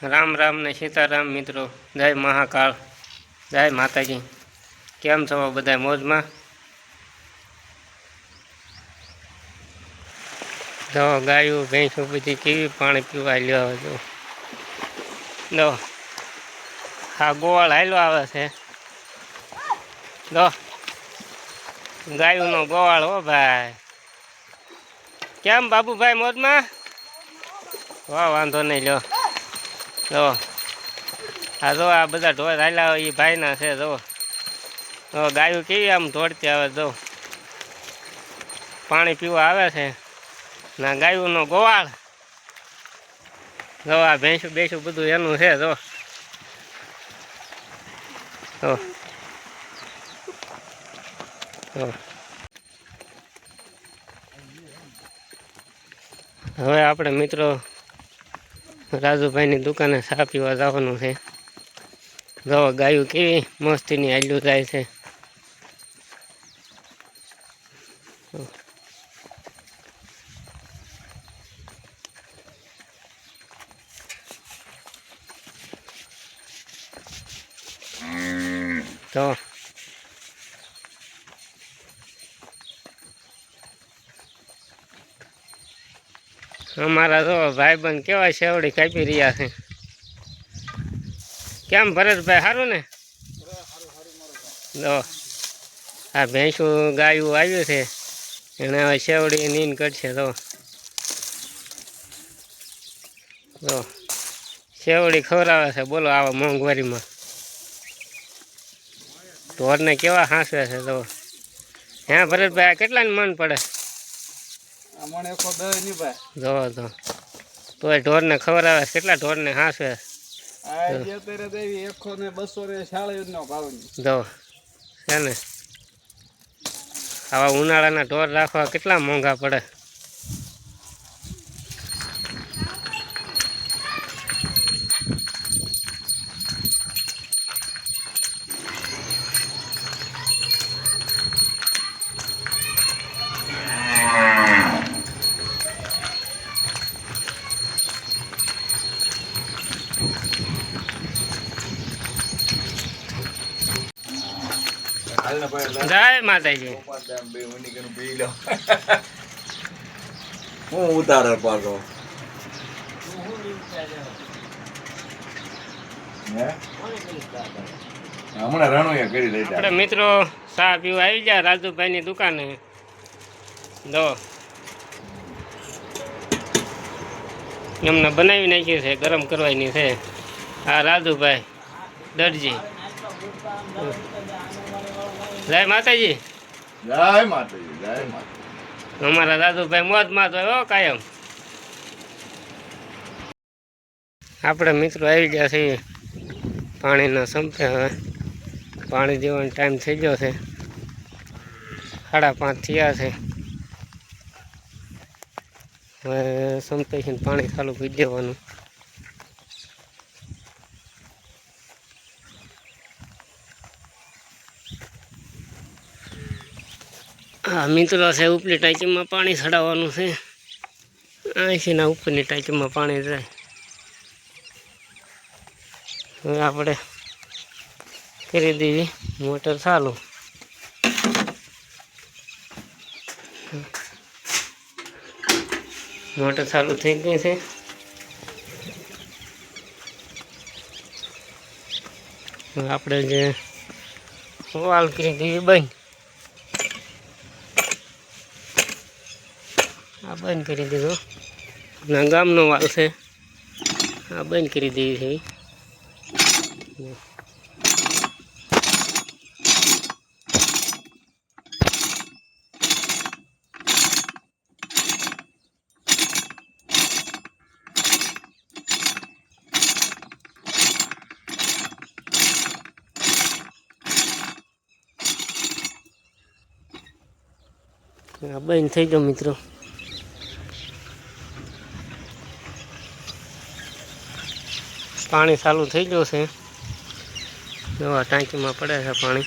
राम राम ने सीताराम मित्रों। जय महाकाल, जय माताजी। केम छो बधाय मौज में? जो गायों भैंसों बधी केवी पाणी पीवा ल्यो जो लो आ गोवाल हालो आवे छे। लो गायों नो गोवाल हो भाई। केम बाबू भाई मौज में? वाह वांधो नहीं लो जो आ जो आ बधा ढोर हाल्या ई भाई ना छे। जो गायों केवी आम दौड़ती आवे जो पाणी पीवा आवे छे ना गायों नो गोवाल। जो आ भैंसू बेसू बधुं एनुं छे। जो हवे आपणे मित्रों राजूभाई नी दुकाने चा पीवा जवानुं छे। जो गायों केवी मस्ती नी हाल्યું जाय छे। तो अमारा जो भाईबंध केवा शेवड़ी कापी रह्या छे। केम भरतभाई हारू ने? जो आ भैंसू गायों आव्યું છે એને હવે शेवड़ी નીન કરશે। जो शेवड़ी खवरावे છે बोलो आवा मोंघवारी में ढोर ने केवा हांसवे છે। जो हाँ भरतभाई કેટલા मन पड़े? जो तो ढोर ने खवरावे કેટલા ढोर ने हांसवे जो है ने आवा उनाळाना ढोर राखवा કેટલા मोंघा पड़े। जय माताजी। હું ઉતારે પાછો હમણાં રણુએ કરી દઈ આપણે મિત્રો ચા પીવા આવી ગયા રાજુભાઈ ની દુકાને। જો એમને બનાવી નાખી છે, ગરમ કરવાની છે। આ રાજુભાઈ દરજી। જય માતાજી। જય માતાજી, જય માતાજી। અમારા રાજુભાઈ મોજ માં તો હો કાયમ। આપણે મિત્રો આવી ગયા છીએ પાણીના સંપે। હવે પાણી દેવાનો ટાઈમ થઈ ગયો છે, 5:30 થયા છે। હવે સંપેથી પાણી ચાલુ કરી દેવાનું। हाँ मित्रों से उपली टाँकी में पानी चढ़ावानुं छे। અહીંથી ના ઉપરની ટાંકીમાં પાણી જાય। હવે આપણે કરી દેવી મોટર ચાલુ। मोटर चालू थी गई है। आपणे जे वाल करी दी बंद, आ बंद करी दीधो। अपना गामनो वाल से आ बंद करी दी थी। बंद थी गयो मित्रों। पानी चालू थी गयो है। टांकी में पड़े है पानी।